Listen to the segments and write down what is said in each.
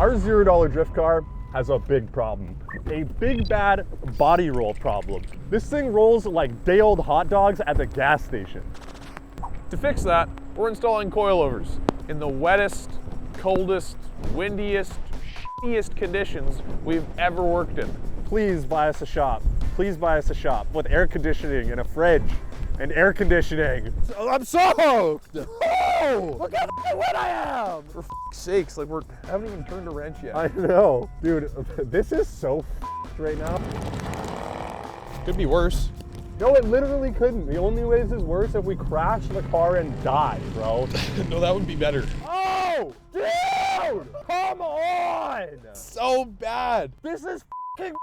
Our $0 drift car has a big problem. A big bad body roll problem. This thing rolls like day-old hot dogs at the gas station. To fix that, we're installing coilovers in the wettest, coldest, windiest, shittiest conditions we've ever worked in. Please buy us a shop. Please buy us a shop with air conditioning and a fridge and air conditioning. I'm soaked! Oh! Look how wet I am! For sakes, like haven't even turned a wrench yet. I know. Dude, this is so right now. Could be worse. No, it literally couldn't. The only way this is worse if we crash the car and die, bro. No, that would be better. Oh! Dude! Come on! So bad. This is f***ing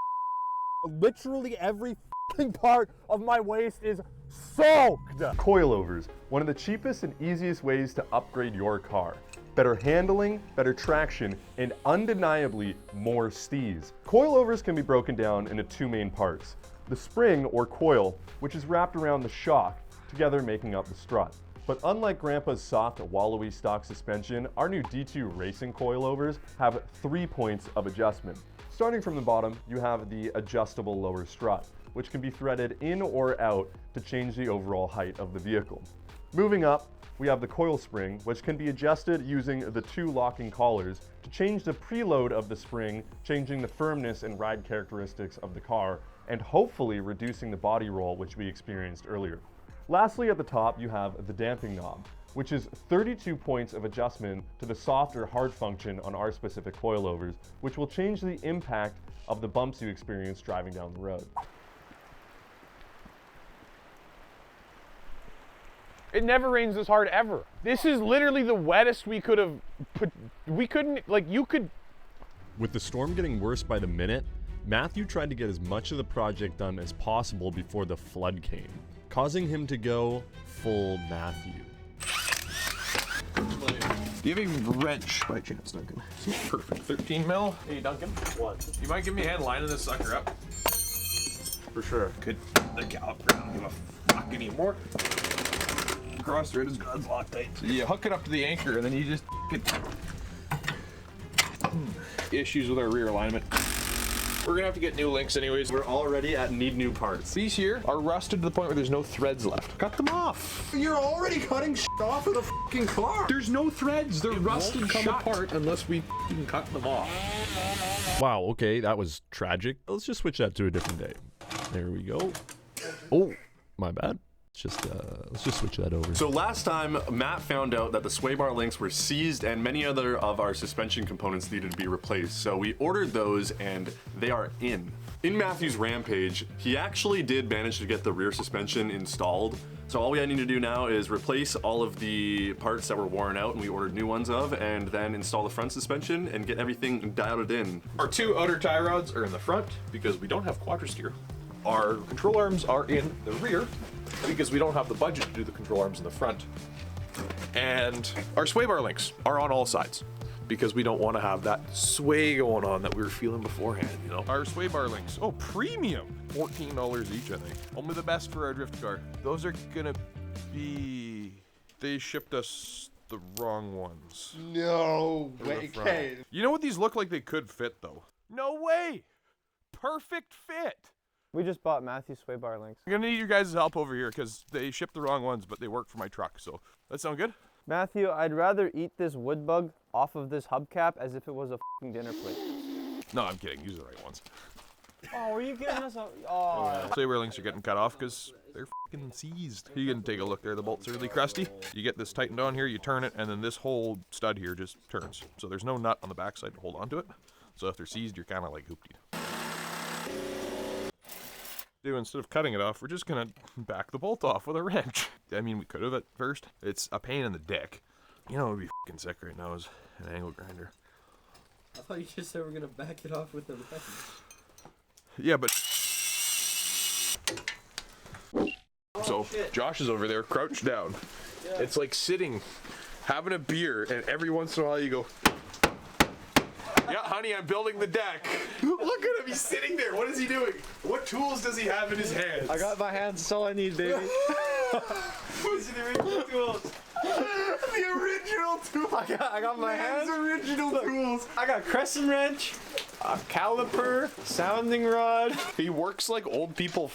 literally every f***ing part of my waist is soaked. Coilovers, one of the cheapest and easiest ways to upgrade your car. Better handling, better traction, and undeniably more steez. Coilovers can be broken down into two main parts. The spring or coil, which is wrapped around the shock, together making up the strut. But unlike Grandpa's soft, wallowy stock suspension, our new D2 racing coilovers have 3 points of adjustment. Starting from the bottom, you have the adjustable lower strut, which can be threaded in or out to change the overall height of the vehicle. Moving up, we have the coil spring, which can be adjusted using the 2 locking collars to change the preload of the spring, changing the firmness and ride characteristics of the car, and hopefully reducing the body roll which we experienced earlier. Lastly, at the top, you have the damping knob, which is 32 points of adjustment to the soft or hard function on our specific coilovers, which will change the impact of the bumps you experience driving down the road. It never rains this hard ever. This is literally the wettest we could have put. We couldn't, like, you could. With the storm getting worse by the minute, Matthew tried to get as much of the project done as possible before the flood came, causing him to go full Matthew. Do you have a wrench by chance, Duncan? Perfect. 13 mil. Hey, Duncan. What? You might give me a hand lining this sucker up? For sure. Could the caliper don't give a fuck anymore. Cross thread is God's Loctite. So you hook it up to the anchor and then you just get issues with our rear alignment. We're gonna have to get new links anyways. We're already at need new parts. These here are rusted to the point where there's no threads left. Cut them off. You're already cutting shit off of the fucking car. There's no threads. They're rusted won't come shut. apart unless we can cut them off. Wow, okay, that was tragic. Let's just switch that to a different day. There we go. Oh, my bad. Let's just switch that over. So last time, Matt found out that the sway bar links were seized and many other of our suspension components needed to be replaced. So we ordered those and they are in. In Matthew's rampage, he actually did manage to get the rear suspension installed. So all we need to do now is replace all of the parts that were worn out and we ordered new ones of, and then install the front suspension and get everything dialed in. Our 2 outer tie rods are in the front because we don't have quadra steer. Our control arms are in the rear because we don't have the budget to do the control arms in the front. And our sway bar links are on all sides because we don't want to have that sway going on that we were feeling beforehand, you know? Our sway bar links, oh, premium, $14 each, I think. Only the best for our drift car. Those are gonna be, they shipped us the wrong ones. No way. Okay. You know what these look like they could fit though? No way! Perfect fit! We just bought Matthew's sway bar links. I'm gonna need your guys' help over here because they shipped the wrong ones, but they work for my truck. So that sound good? Matthew, I'd rather eat this wood bug off of this hubcap as if it was a f***ing dinner plate. No, I'm kidding. Use the right ones. Oh, were you getting us a... Oh. Sway bar links are getting cut off because they're f***ing seized. You can take a look there. The bolts are really crusty. You get this tightened on here, you turn it, and then this whole stud here just turns. So there's no nut on the backside to hold onto it. So if they're seized, you're kind of like hoopty. Instead of cutting it off, we're just gonna back the bolt off with a wrench. I mean, we could have at first. It's a pain in the dick. You know what would be f***ing sick right now is an angle grinder. I thought you just said we're gonna back it off with a wrench. Yeah, but... So, Josh is over there, crouched down. Yeah. It's like sitting, having a beer, and every once in a while you go... Yeah, honey, I'm building the deck. Look at him, he's sitting there. What is he doing? What tools does he have in his hands? I got my hands, that's all I need, baby. What is he doing? Tools. The original tool. I got my hands. Original tools. I got crescent wrench, a caliper, sounding rod. He works like old people.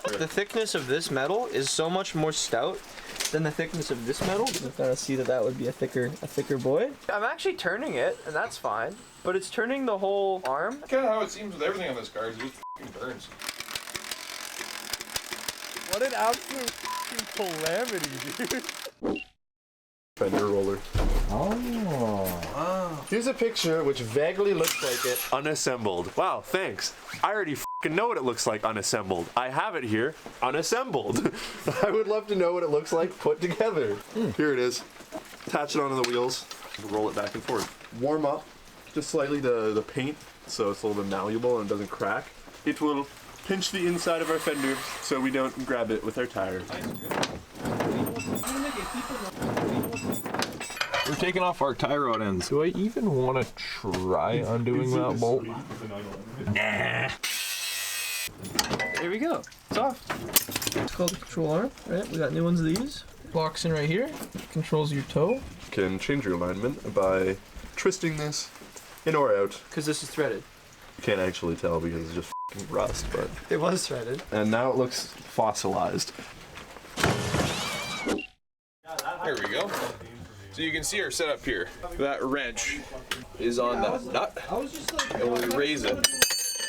The thickness of this metal is so much more stout than the thickness of this metal. You can kind of see that would be a thicker boy. I'm actually turning it, and that's fine. But it's turning the whole arm. Kind of how it seems with everything on this car is it just burns. What an absolute calamity, dude. Fender roller. Oh. Here's a picture which vaguely looks like it unassembled. Wow, thanks. I already know what it looks like unassembled. I have it here, unassembled. I would love to know what it looks like put together. Here it is. Attach it onto the wheels. Roll it back and forth. Warm up just slightly the paint so it's a little bit malleable and doesn't crack. It will pinch the inside of our fender so we don't grab it with our tire. We're taking off our tie rod ends. Do I even want to try undoing that bolt? Nah. There we go. It's off. It's called the control arm, right? We got new ones of these. Locks in right here. Controls your toe. Can change your alignment by twisting this in or out. Because this is threaded. You can't actually tell because it's just rust, but it was threaded. And now it looks fossilized. There we go. So you can see our setup here. That wrench is on that nut, and when we raise it,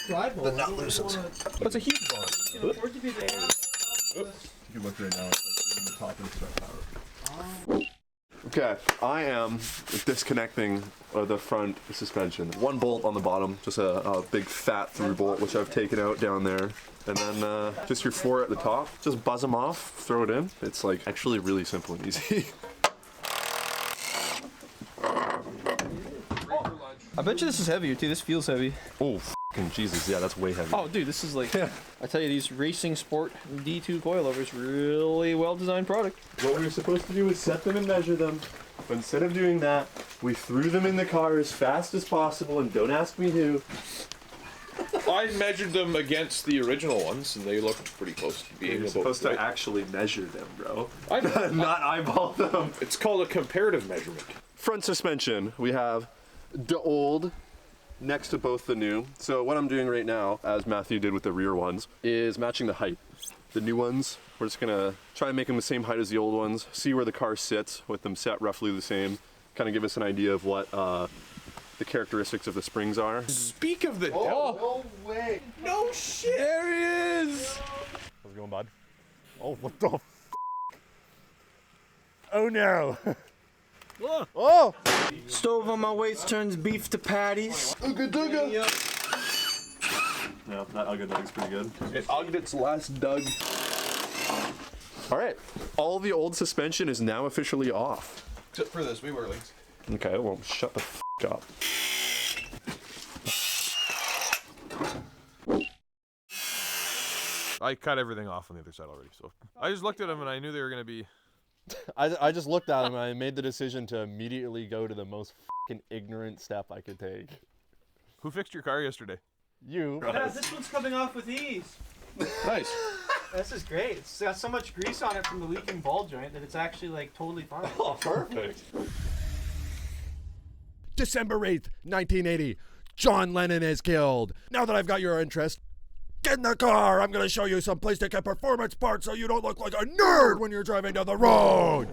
the nut loosens. That's a huge one. You look right now, it's like the top and start power. Okay, I am disconnecting the front suspension. One bolt on the bottom, just a big fat through bolt, which I've taken out down there. And then just your four at the top, just buzz them off, throw it in. It's like actually really simple and easy. I bet you this is heavier too. This feels heavy. Oh, fucking Jesus, yeah, that's way heavy. Oh, dude, this is like, I tell you, these Racing Sport D2 coilovers, really well designed product. What we were supposed to do was set them and measure them. But instead of doing that, we threw them in the car as fast as possible, and don't ask me who. I measured them against the original ones, and they looked pretty close to being You're supposed to actually measure them, bro. I know. Not eyeball them. It's called a comparative measurement. Front suspension, we have the old next to both the new. So what I'm doing right now, as Matthew did with the rear ones, is matching the height. The new ones, we're just gonna try and make them the same height as the old ones, see where the car sits with them set roughly the same, kind of give us an idea of what the characteristics of the springs are. Speak of the devil. No way. No shit. There he is. How's it going, bud? Oh, what the f? Oh no. Oh! Stove on my waist turns beef to patties. Ugga dugga. Yeah, that Ugga Dug's pretty good. It ugged its last dug. All right, all the old suspension is now officially off. Except for this, we wear links. Okay, well, shut the f up. I cut everything off on the other side already, so I just looked at them and I knew they were gonna be. I just looked at him and I made the decision to immediately go to the most fucking ignorant step I could take. Who fixed your car yesterday? You. Yeah, this one's coming off with ease. Nice. This is great. It's got so much grease on it from the leaking ball joint that it's actually like totally fine. Oh, perfect. December 8th, 1980. John Lennon is killed. Now that I've got your interest, get in the car. I'm going to show you some place to get performance parts so you don't look like a nerd when you're driving down the road.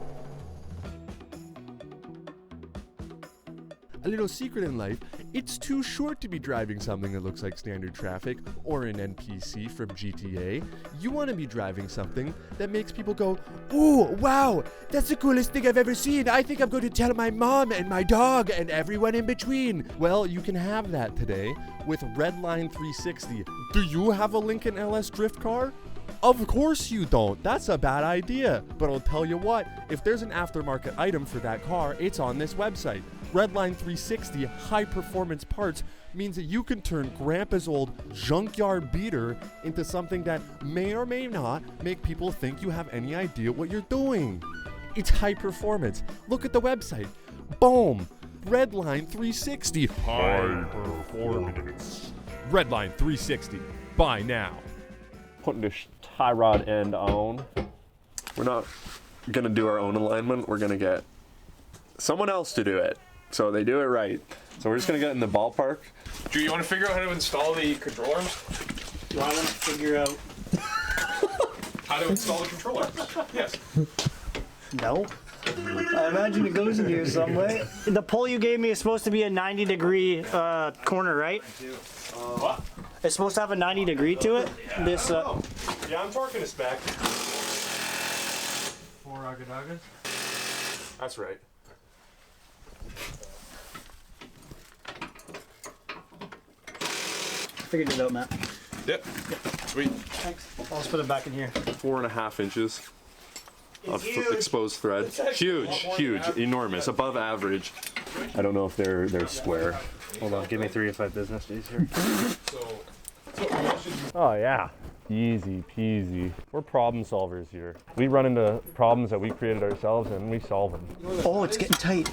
A little secret in life, it's too short to be driving something that looks like standard traffic or an NPC from GTA. You want to be driving something that makes people go, "Ooh, wow, that's the coolest thing I've ever seen. I think I'm going to tell my mom and my dog and everyone in between." Well, you can have that today with Redline 360. Do you have a Lincoln LS drift car? Of course you don't. That's a bad idea. But I'll tell you what, if there's an aftermarket item for that car, it's on this website. Redline 360 high performance parts means that you can turn grandpa's old junkyard beater into something that may or may not make people think you have any idea what you're doing. It's high performance. Look at the website. Boom. Redline 360. High performance. Redline 360. Buy now. Putting this tie rod end on. We're not gonna do our own alignment. We're gonna get someone else to do it, so they do it right. So we're just gonna get in the ballpark. Do you want to figure out how to install the control arms? Do I want to figure out? How to install the control arms? Yes. No. I imagine it goes in here some way. The pole you gave me is supposed to be a 90-degree corner, right? What? It's supposed to have a 90-degree to it. This. Yeah, I'm torquing us back. 4 Agadagas? That's right. Figured it out, Matt. Yep. Sweet. Thanks. I'll just put it back in here. 4.5 inches of exposed thread. Huge, enormous, above average. I don't know if they're square. Hold on, give me 3 to 5 business days here. Oh yeah, easy peasy. We're problem solvers here. We run into problems that we created ourselves and we solve them. Oh, it's getting tight.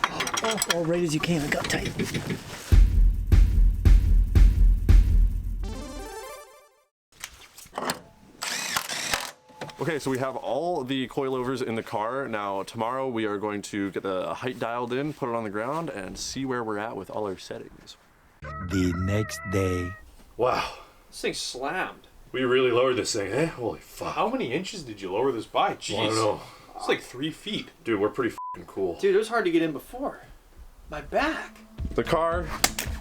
Oh, right as you came, it got tight. Okay, so we have all the coilovers in the car. Now, tomorrow we are going to get the height dialed in, put it on the ground, and see where we're at with all our settings. The next day. Wow. This thing's slammed. We really lowered this thing, eh? Holy fuck. How many inches did you lower this by? Jeez. I don't know. It's like 3 feet. Dude, we're pretty f***ing cool. Dude, it was hard to get in before. My back. The car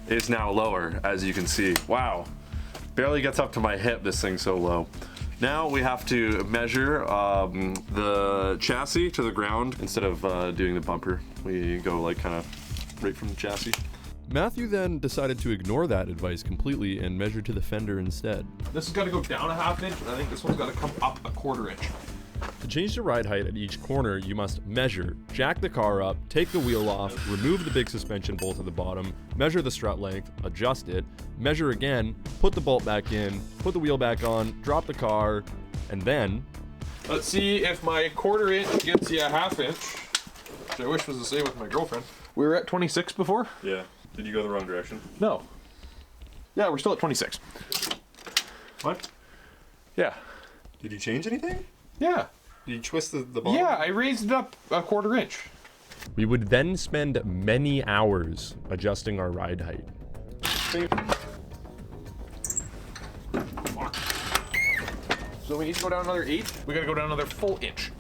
is now lower, as you can see. Wow. Barely gets up to my hip, this thing's so low. Now we have to measure the chassis to the ground. Instead of doing the bumper, we go like kind of right from the chassis. Matthew then decided to ignore that advice completely and measure to the fender instead. This has got to go down 1/2 inch, and I think this one's got to come up 1/4 inch. To change the ride height at each corner, you must measure, jack the car up, take the wheel off, remove the big suspension bolt at the bottom, measure the strut length, adjust it, measure again, put the bolt back in, put the wheel back on, drop the car, and then... Let's see if my 1/4 inch gets you 1/2 inch, which I wish was the same with my girlfriend. We were at 26 before? Yeah. Did you go the wrong direction? No. Yeah, we're still at 26. What? Yeah. Did you change anything? Yeah. Did you twist the bottom? Yeah, I raised it up 1/4 inch. We would then spend many hours adjusting our ride height. So we need to go down another 8. We gotta go down another full inch.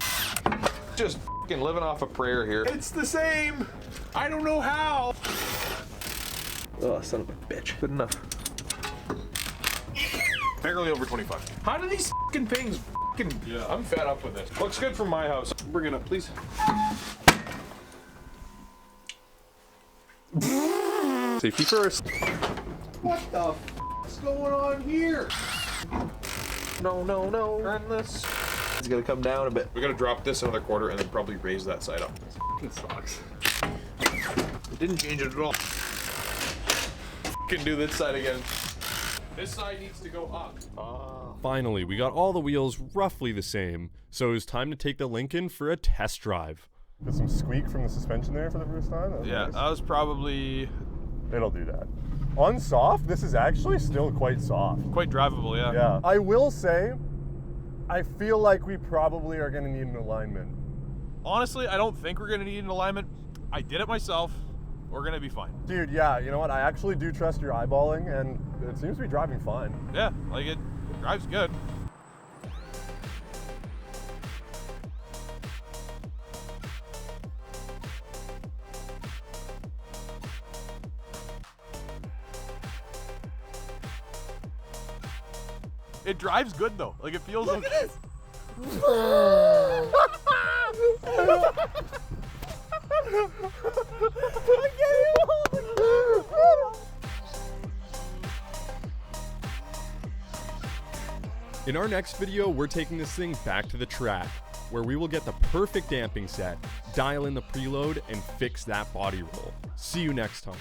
Just f***ing living off a prayer here. It's the same! I don't know how. Oh, son of a bitch. Good enough. Barely over 25. How do these f***ing things f***ing... Yeah. I'm fed up with this. Looks good from my house. Bring it up, please. Safety first. What the f***'s going on here? No, no, no. Turn this. It's gonna come down a bit. We gotta drop this another 1/4 and then probably raise that side up. It sucks. It didn't change it at all. Can do this side again. This side needs to go up. Finally, we got all the wheels roughly the same, so it was time to take the Lincoln for a test drive. There's some squeak from the suspension there for the first time. That was Yeah, nice. that was probably It'll do that. On soft, this is actually still quite soft. quite drivable, yeah. Yeah. I will say, I feel like we probably are gonna need an alignment. Honestly, I don't think we're gonna need an alignment. I did it myself. We're gonna be fine. Dude, yeah, you know what? I actually do trust your eyeballing, and it seems to be driving fine. Yeah, like it drives good. It drives good though. Like it feels like. Look at this. In our next video, we're taking this thing back to the track, where we will get the perfect damping set, dial in the preload, and fix that body roll. See you next time.